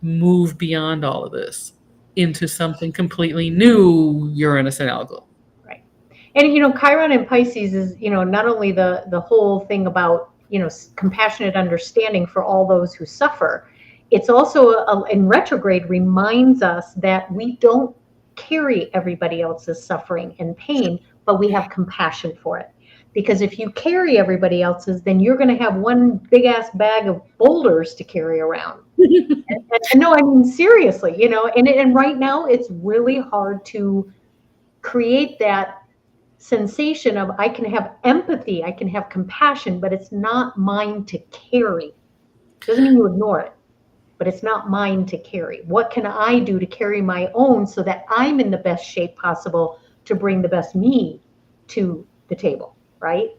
move beyond all of this into something completely new, Uranus and Algol. Right. And, you know, Chiron and Pisces is, you know, not only the whole thing about, you know, compassionate understanding for all those who suffer, it's also in retrograde reminds us that we don't carry everybody else's suffering and pain, but we have compassion for it. Because if you carry everybody else's, then you're going to have one big ass bag of boulders to carry around. and no, I mean, seriously, you know, and right now it's really hard to create that sensation of I can have empathy, I can have compassion, but it's not mine to carry. Doesn't mean you ignore it, but it's not mine to carry. What can I do to carry my own so that I'm in the best shape possible to bring the best me to the table, right?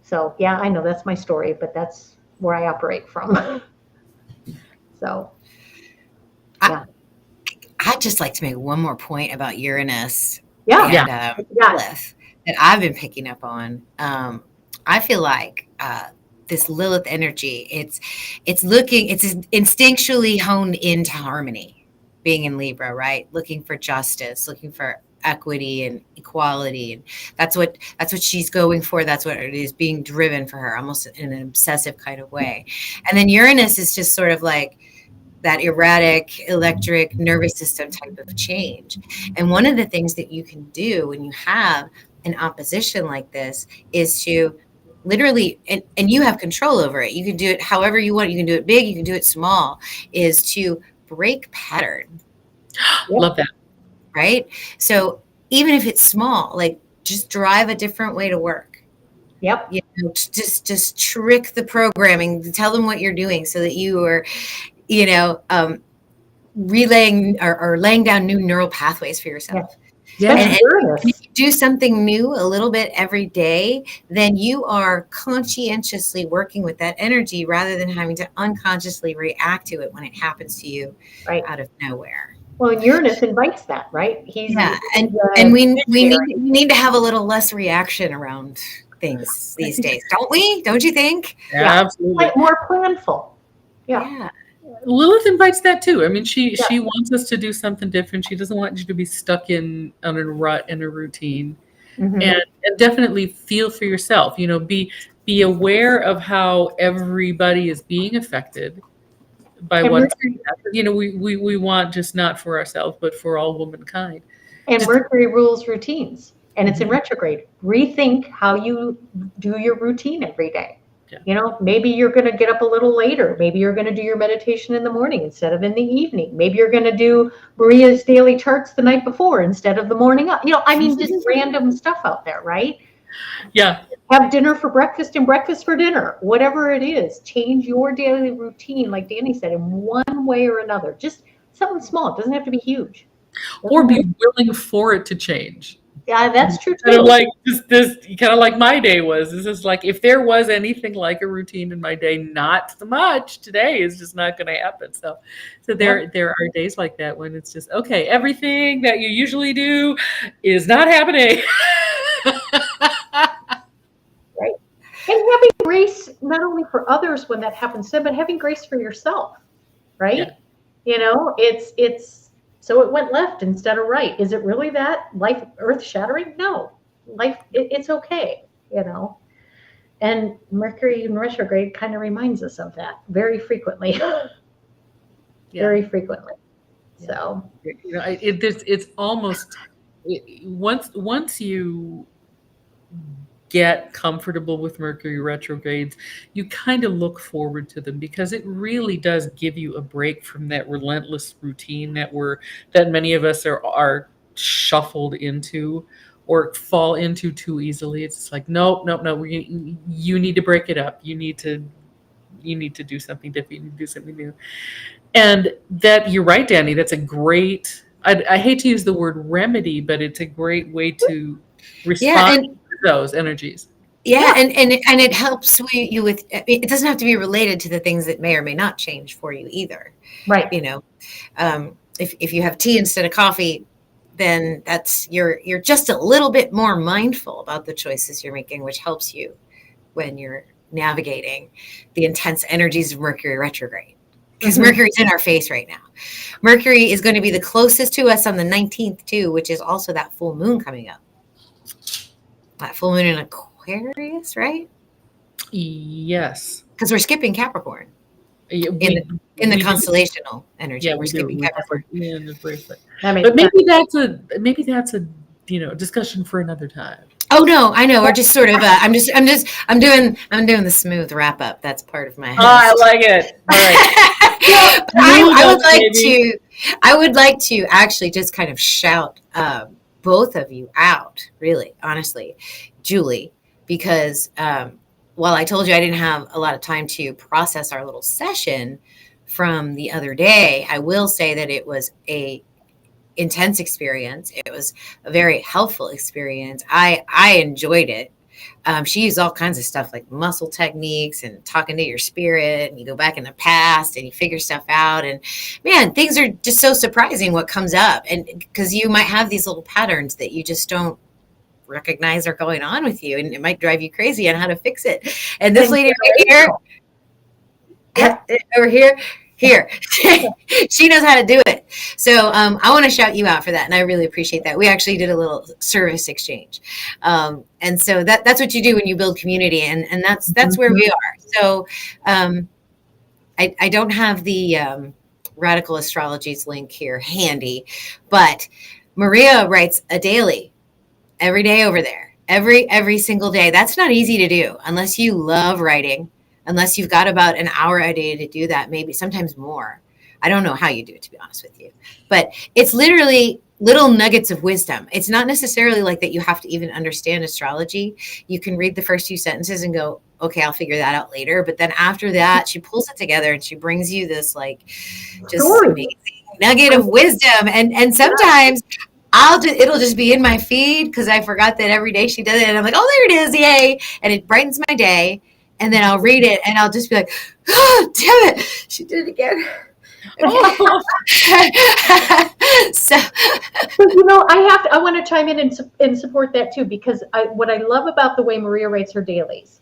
So yeah, I know that's my story, but that's where I operate from. So yeah. I'd just like to make one more point about Uranus and Lilith that I've been picking up on. I feel like this Lilith energy, it's instinctually honed into harmony, being in Libra, right? Looking for justice, looking for equity and equality, and that's what she's going for. That's what it is, being driven for her, almost in an obsessive kind of way. And then Uranus is just sort of like that erratic, electric, nervous system type of change. And one of the things that you can do when you have an opposition like this is to literally, and you have control over it. You can do it however you want. You can do it big, you can do it small, is to break pattern. Love that. Right? So even if it's small, like just drive a different way to work. Yep. You know, just trick the programming, tell them what you're doing so that you are, you know, relaying or laying down new neural pathways for yourself. Yeah. And if you do something new a little bit every day, then you are conscientiously working with that energy rather than having to unconsciously react to it when it happens to you out of nowhere. Well, and Uranus invites that, right? And we need to have a little less reaction around things these days, don't we? Don't you think? Yeah, absolutely. More planful. Yeah. Lilith invites that too. I mean, she wants us to do something different. She doesn't want you to be stuck in a rut and a routine. Mm-hmm. And definitely feel for yourself. You know, be aware of how everybody is being affected by what's happening. You know, we want just not for ourselves, but for all womankind. And Mercury rules routines, and it's in retrograde. Rethink how you do your routine every day. Yeah. You know, maybe you're going to get up a little later. Maybe you're going to do your meditation in the morning instead of in the evening. Maybe you're going to do Maria's daily charts the night before instead of the morning up. You know, I mean, just random stuff out there, right? Yeah. Have dinner for breakfast and breakfast for dinner. Whatever it is, change your daily routine, like Danny said, in one way or another. Just something small. It doesn't have to be huge. Or be willing for it to change. Yeah, that's true too. Kind of like this kind of like my day was. This is like, if there was anything like a routine in my day, not so much. Today is just not going to happen. So there are days like that when it's just, okay, everything that you usually do is not happening. Right. And having grace not only for others when that happens to them, but having grace for yourself. Right. Yeah. You know, it's so it went left instead of right. Is it really that life earth shattering? No. Life, it's okay, you know. And Mercury in retrograde kind of reminds us of that very frequently. Very frequently. So, you know, it's almost once you get comfortable with Mercury retrogrades, you kind of look forward to them because it really does give you a break from that relentless routine that many of us are shuffled into or fall into too easily. It's just like, nope. You need to break it up. You need to do something different. You need to do something new. And that, you're right, Danny, that's a great, I hate to use the word remedy, but it's a great way to respond to those energies. And it helps you with, it doesn't have to be related to the things that may or may not change for you either. Right. You know, if you have tea instead of coffee, then you're just a little bit more mindful about the choices you're making, which helps you when you're navigating the intense energies of Mercury retrograde. Because Mercury's in our face right now. Mercury is going to be the closest to us on the 19th too, which is also that full moon coming up. That full moon in Aquarius, right? Yes. Because we're skipping Capricorn in the constellational energy. Yeah, we're skipping Capricorn. But maybe that's a discussion for another time. Oh no, I know. We're just sort of. I'm doing the smooth wrap up. That's part of my. Oh, I like it. All right. I would like to actually just kind of shout both of you out, really, honestly, Julie, because while I told you I didn't have a lot of time to process our little session from the other day, I will say that it was a intense experience. It was a very helpful experience. I enjoyed it. She used all kinds of stuff like muscle techniques and talking to your spirit, and you go back in the past and you figure stuff out. And man, things are just so surprising what comes up. And because you might have these little patterns that you just don't recognize are going on with you, and it might drive you crazy on how to fix it. And this lady right here, over here, she knows how to do it. So I want to shout you out for that, and I really appreciate that. We actually did a little service exchange, and so that's what you do when you build community, and that's where we are. So I don't have the Radical Astrology's link here handy, but Maria writes a daily every day over there, every single day. That's not easy to do unless you love writing. Unless you've got about an hour a day to do that, maybe sometimes more. I don't know how you do it, to be honest with you, but it's literally little nuggets of wisdom. It's not necessarily like that you have to even understand astrology. You can read the first few sentences and go, okay, I'll figure that out later. But then after that, she pulls it together and she brings you this like just amazing nugget of wisdom. And sometimes it'll just be in my feed because I forgot that every day she does it. And I'm like, oh, there it is. Yay. And it brightens my day. And then I'll read it and I'll just be like, oh, damn it. She did it again. Oh. So, I want to chime in and support that too, because what I love about the way Maria writes her dailies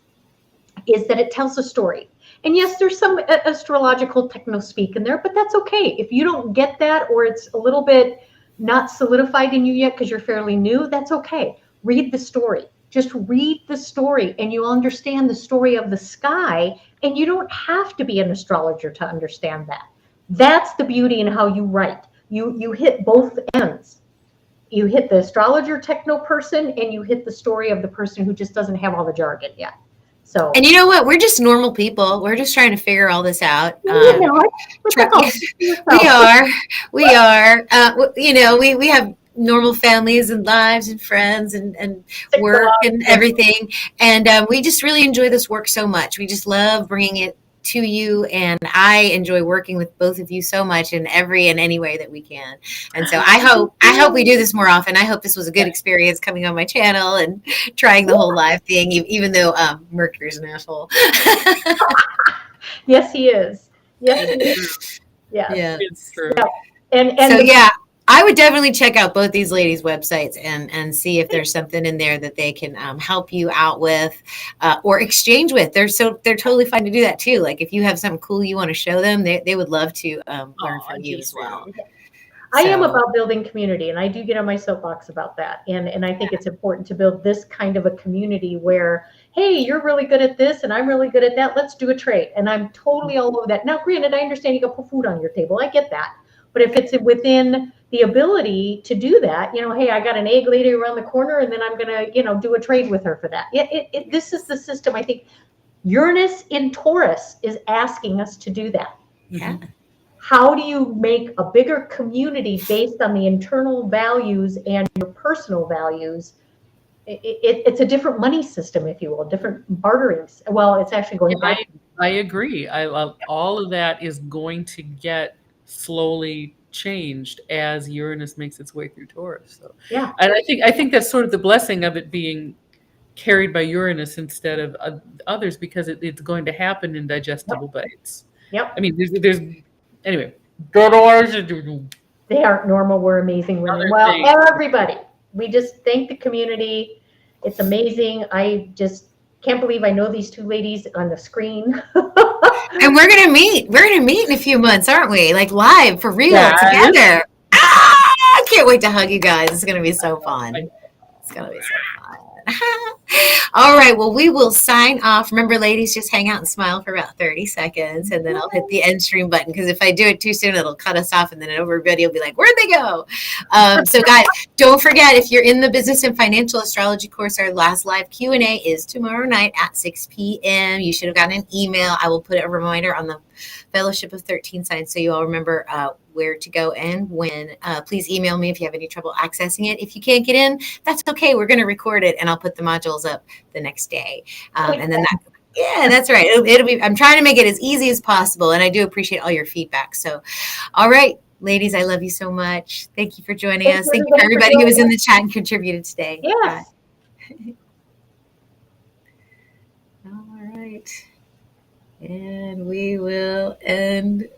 is that it tells a story. And yes, there's some astrological techno speak in there, but that's okay. If you don't get that, or it's a little bit not solidified in you yet because you're fairly new, that's okay. Read the story. Just read the story and you'll understand the story of the sky. And you don't have to be an astrologer to understand that. That's the beauty in how you write. You hit both ends. You hit the astrologer techno person and you hit the story of the person who just doesn't have all the jargon yet. So, and you know what? We're just normal people. We're just trying to figure all this out. We are. We have normal families and lives and friends and work and everything. And we just really enjoy this work so much. We just love bringing it to you, and I enjoy working with both of you so much in every and any way that we can. And so I hope we do this more often. I hope this was a good experience coming on my channel and trying the whole live thing, even though Mercury's an asshole. Yes, he is. Yes, he is. Yes. Yeah, it's true. Yeah. And so I would definitely check out both these ladies' websites and see if there's something in there that they can help you out with or exchange with. They're totally fine to do that too. Like if you have something cool you want to show them, they would love to learn from you as well. I am about building community, and I do get on my soapbox about that. And I think it's important to build this kind of a community where, hey, you're really good at this and I'm really good at that. Let's do a trade. And I'm totally all over that. Now, granted, I understand you got to put food on your table. I get that. But if it's within the ability to do that, hey, I got an egg lady around the corner and then I'm going to, do a trade with her for that. This is the system. I think Uranus in Taurus is asking us to do that. Yeah. How do you make a bigger community based on the internal values and your personal values? It's a different money system, if you will, different bartering. Well, it's actually going back. I agree. All of that is going to get slowly changed as Uranus makes its way through Taurus. So yeah, and I think that's sort of the blessing of it being carried by Uranus instead of others, because it's going to happen in digestible bites. Yep. I mean, there's anyway. They aren't normal. We're amazing women. Well, everybody, we just thank the community. It's amazing. I just can't believe I know these two ladies on the screen. And we're gonna meet. We're gonna meet in a few months, aren't we? Like live for real together. I can't wait to hug you guys. It's gonna be so fun. It's gonna be so fun. All right. Well, we will sign off. Remember, ladies, just hang out and smile for about 30 seconds, and then I'll hit the end stream button, because if I do it too soon, it'll cut us off, and then everybody will be like, where'd they go? So, guys, don't forget, if you're in the Business and Financial Astrology course, our last live Q&A is tomorrow night at 6 p.m. You should have gotten an email. I will put a reminder on the Fellowship of 13 Signs so you all remember where to go and when. Please email me if you have any trouble accessing it. If you can't get in, that's okay. We're going to record it and I'll put the modules up the next day. And then that's right. It'll be, I'm trying to make it as easy as possible, and I do appreciate all your feedback. So, all right, ladies, I love you so much. Thank you for joining us. Thank you for everybody who was in the chat and contributed today. Yes. All right. And we will end